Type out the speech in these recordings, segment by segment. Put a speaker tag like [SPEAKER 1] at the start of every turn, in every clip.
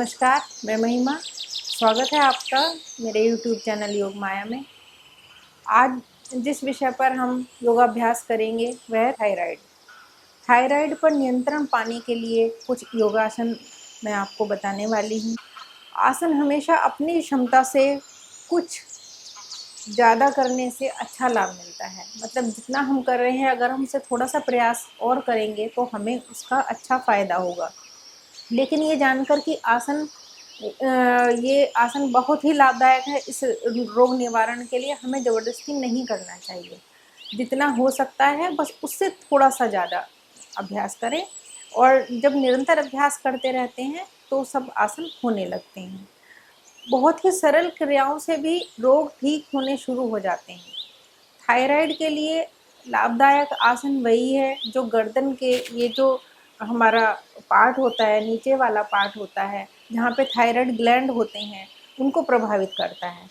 [SPEAKER 1] नमस्कार, मैं महिमा। स्वागत है आपका मेरे YouTube चैनल योग माया में। आज जिस विषय पर हम योगाभ्यास करेंगे वह है थायराइड। थायराइड पर नियंत्रण पाने के लिए कुछ योगासन मैं आपको बताने वाली हूँ। आसन हमेशा अपनी क्षमता से कुछ ज़्यादा करने से अच्छा लाभ मिलता है। मतलब जितना हम कर रहे हैं, अगर हम उसे थोड़ा सा प्रयास और करेंगे तो हमें उसका अच्छा फ़ायदा होगा। लेकिन ये जानकर कि ये आसन बहुत ही लाभदायक है, इस रोग निवारण के लिए हमें ज़बरदस्ती नहीं करना चाहिए। जितना हो सकता है बस उससे थोड़ा सा ज़्यादा अभ्यास करें, और जब निरंतर अभ्यास करते रहते हैं तो सब आसन होने लगते हैं। बहुत ही सरल क्रियाओं से भी रोग ठीक होने शुरू हो जाते हैं। थायराइड के लिए लाभदायक आसन वही है जो गर्दन के ये जो हमारा पार्ट होता है, नीचे वाला पार्ट होता है, जहाँ पे थायराइड ग्लैंड होते हैं, उनको प्रभावित करता है।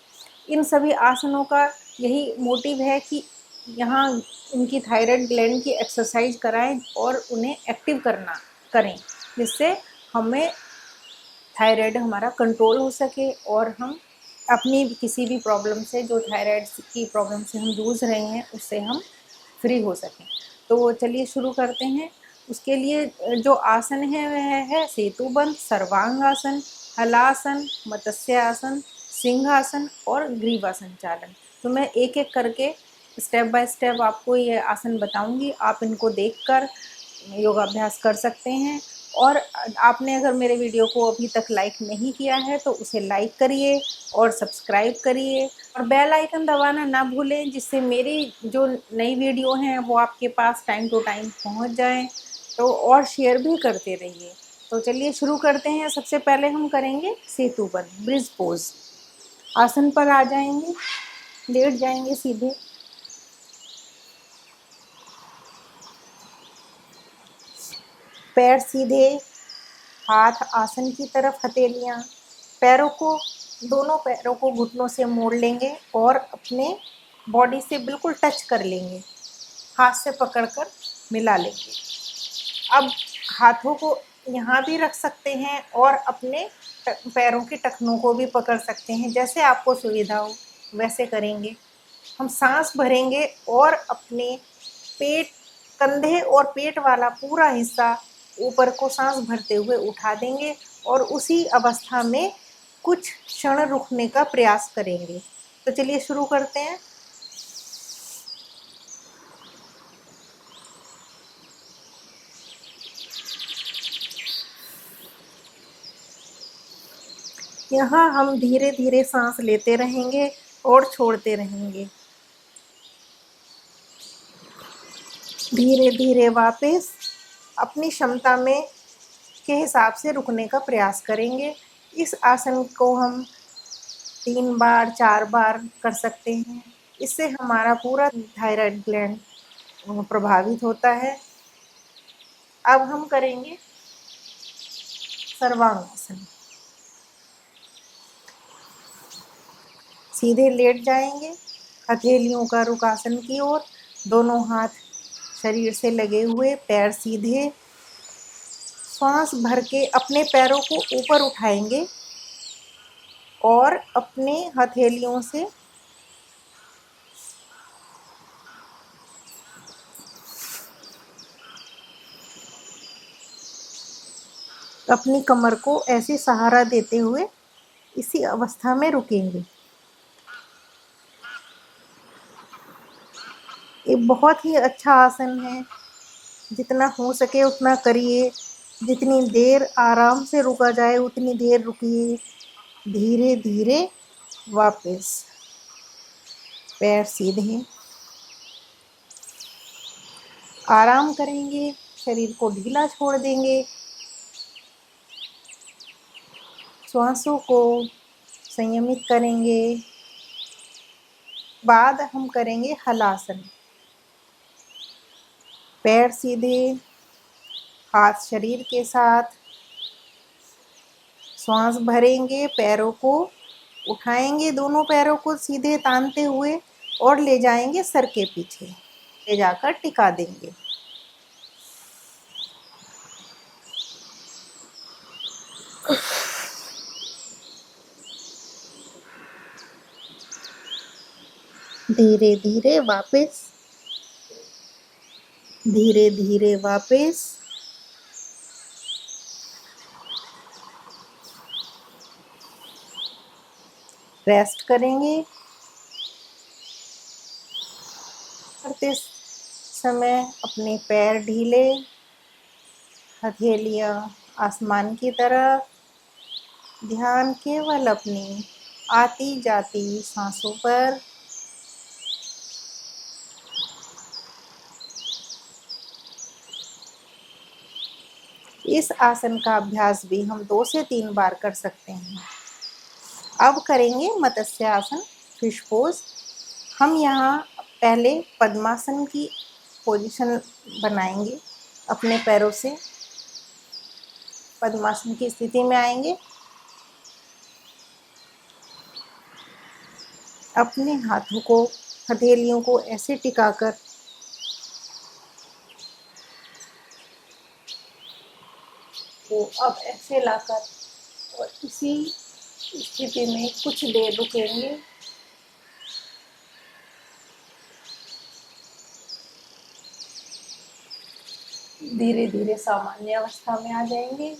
[SPEAKER 1] इन सभी आसनों का यही मोटिव है कि यहाँ उनकी थायराइड ग्लैंड की एक्सरसाइज कराएं और उन्हें एक्टिव करें, जिससे हमें थायराइड हमारा कंट्रोल हो सके और हम अपनी किसी भी प्रॉब्लम से, जो थायराइड की प्रॉब्लम से हम जूझ रहे हैं, उससे हम फ्री हो सकें। तो चलिए शुरू करते हैं। उसके लिए जो आसन है वह है सेतुबंध, सर्वांगासन, हलासन, मत्स्यासन, सिंहासन और ग्रीवासन चालन। तो मैं एक एक करके स्टेप बाय स्टेप आपको ये आसन बताऊंगी। आप इनको देखकर योगाभ्यास कर सकते हैं। और आपने अगर मेरे वीडियो को अभी तक लाइक नहीं किया है तो उसे लाइक करिए और सब्सक्राइब करिए और बेल आइकन दबाना ना भूलें, जिससे मेरी जो नई वीडियो हैं वो आपके पास टाइम टू टाइम पहुंच जाएं। तो और शेयर भी करते रहिए। तो चलिए शुरू करते हैं। सबसे पहले हम करेंगे सेतुबंध, ब्रिज पोज। आसन पर आ जाएंगे, लेट जाएंगे सीधे। पैर सीधे, हाथ आसन की तरफ, हथेलियाँ। पैरों को, दोनों पैरों को घुटनों से मोड़ लेंगे और अपने बॉडी से बिल्कुल टच कर लेंगे। हाथ से पकड़कर मिला लेंगे। अब हाथों को यहाँ भी रख सकते हैं और अपने पैरों के टखनों को भी पकड़ सकते हैं। जैसे आपको सुविधा हो वैसे करेंगे। हम सांस भरेंगे और अपने पेट, कंधे और पेट वाला पूरा हिस्सा ऊपर को सांस भरते हुए उठा देंगे और उसी अवस्था में कुछ क्षण रुकने का प्रयास करेंगे। तो चलिए शुरू करते हैं। यहाँ हम धीरे धीरे सांस लेते रहेंगे और छोड़ते रहेंगे। धीरे धीरे वापस अपनी क्षमता में के हिसाब से रुकने का प्रयास करेंगे। इस आसन को हम 3 बार 4 बार कर सकते हैं। इससे हमारा पूरा थायराइड ग्लैंड प्रभावित होता है। अब हम करेंगे सर्वांगासन। सीधे लेट जाएंगे, हथेलियों का रुख आसन की ओर, दोनों हाथ शरीर से लगे हुए, पैर सीधे। श्वास भर के अपने पैरों को ऊपर उठाएंगे और अपने हथेलियों से अपनी कमर को ऐसे सहारा देते हुए इसी अवस्था में रुकेंगे। ये बहुत ही अच्छा आसन है। जितना हो सके उतना करिए। जितनी देर आराम से रुका जाए उतनी देर रुकिए। धीरे धीरे वापस पैर सीधे, आराम करेंगे, शरीर को ढीला छोड़ देंगे। श्वासों को संयमित करेंगे। बाद हम करेंगे हलासन। पैर सीधे, हाथ शरीर के साथ। श्वास भरेंगे, पैरों को उठाएंगे, दोनों पैरों को सीधे तानते हुए और ले जाएंगे सर के पीछे, ले जाकर टिका देंगे। धीरे धीरे वापस, धीरे धीरे वापस। रेस्ट करेंगे। करते समय अपने पैर ढीले, हथेलियां आसमान की तरफ, ध्यान केवल अपनी आती जाती सांसों पर। इस आसन का अभ्यास भी हम 2 से 3 बार कर सकते हैं। अब करेंगे मत्स्य आसन, फिश पोज। हम यहाँ पहले पद्मासन की पोजीशन बनाएंगे। अपने पैरों से पद्मासन की स्थिति में आएंगे। अपने हाथों को, हथेलियों को ऐसे टिकाकर को अब ऐसे लाकर और इसी स्थिति में कुछ देर रुकेंगे। धीरे धीरे सामान्य अवस्था में आ जाएंगे।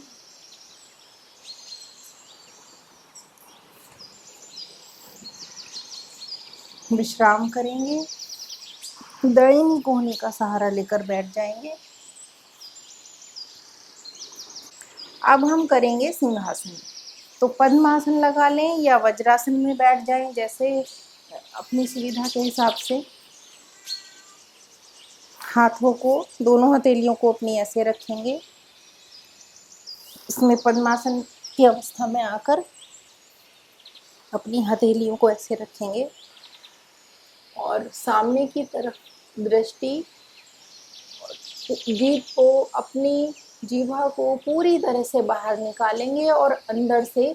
[SPEAKER 1] विश्राम करेंगे। दाहिनी कोहनी का सहारा लेकर बैठ जाएंगे। अब हम करेंगे सिंहासन। तो पद्मासन लगा लें या वज्रासन में बैठ जाएं, जैसे अपनी सुविधा के हिसाब से। हाथों को, दोनों हथेलियों को अपनी ऐसे रखेंगे। इसमें पद्मासन की अवस्था में आकर अपनी हथेलियों को ऐसे रखेंगे और सामने की तरफ दृष्टि, जीभ को, अपनी जीभा को पूरी तरह से बाहर निकालेंगे और अंदर से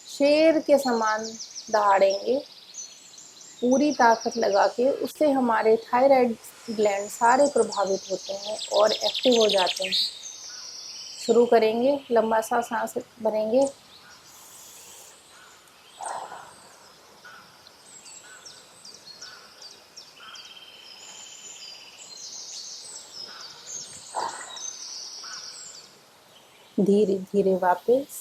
[SPEAKER 1] शेर के समान दहाड़ेंगे पूरी ताकत लगा के। उससे हमारे थायराइड ग्लैंड सारे प्रभावित होते हैं और एक्टिव हो जाते हैं। शुरू करेंगे। लंबा सा सांस भरेंगे। धीरे धीरे वापस।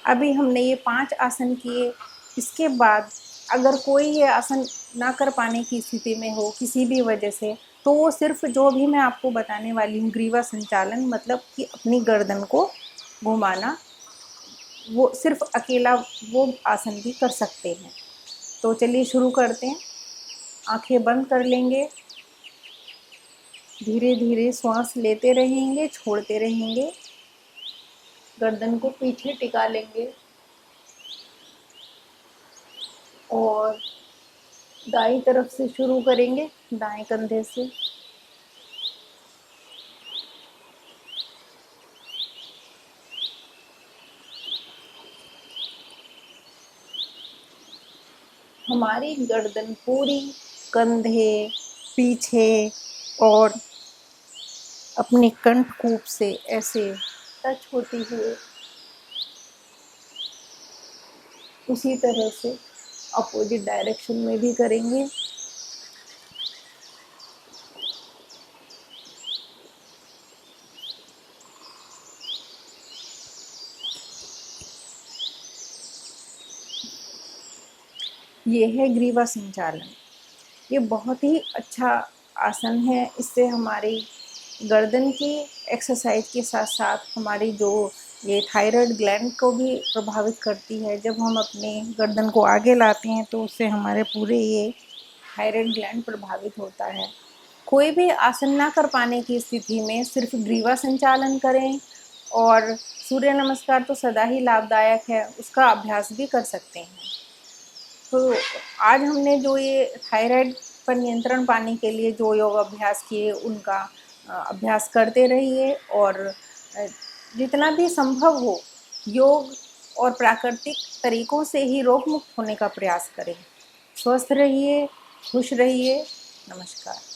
[SPEAKER 1] अभी हमने ये 5 आसन किए। इसके बाद अगर कोई ये आसन ना कर पाने की स्थिति में हो किसी भी वजह से, तो वो सिर्फ जो भी मैं आपको बताने वाली हूँ, ग्रीवा संचालन, मतलब कि अपनी गर्दन को घुमाना, वो सिर्फ अकेला वो आसन भी कर सकते हैं। तो चलिए शुरू करते हैं। आंखें बंद कर लेंगे। धीरे धीरे श्वास लेते रहेंगे, छोड़ते रहेंगे। गर्दन को पीछे टिका लेंगे और दाईं तरफ से शुरू करेंगे, दाएं कंधे से। हमारी गर्दन पूरी कंधे, पीछे और अपने कंठकूप से ऐसे टच होती हुई उसी तरह से अपोजिट डायरेक्शन में भी करेंगे। ये है ग्रीवा संचालन। ये बहुत ही अच्छा आसन है। इससे हमारी गर्दन की एक्सरसाइज के साथ साथ हमारी जो ये थायराइड ग्लैंड को भी प्रभावित करती है। जब हम अपने गर्दन को आगे लाते हैं तो उससे हमारे पूरे ये थायराइड ग्लैंड प्रभावित होता है। कोई भी आसन ना कर पाने की स्थिति में सिर्फ ग्रीवा संचालन करें, और सूर्य नमस्कार तो सदा ही लाभदायक है, उसका अभ्यास भी कर सकते हैं। तो आज हमने जो ये थायराइड पर नियंत्रण पाने के लिए जो योग अभ्यास किए, उनका अभ्यास करते रहिए और जितना भी संभव हो योग और प्राकृतिक तरीकों से ही रोग मुक्त होने का प्रयास करें। स्वस्थ रहिए, खुश रहिए। नमस्कार।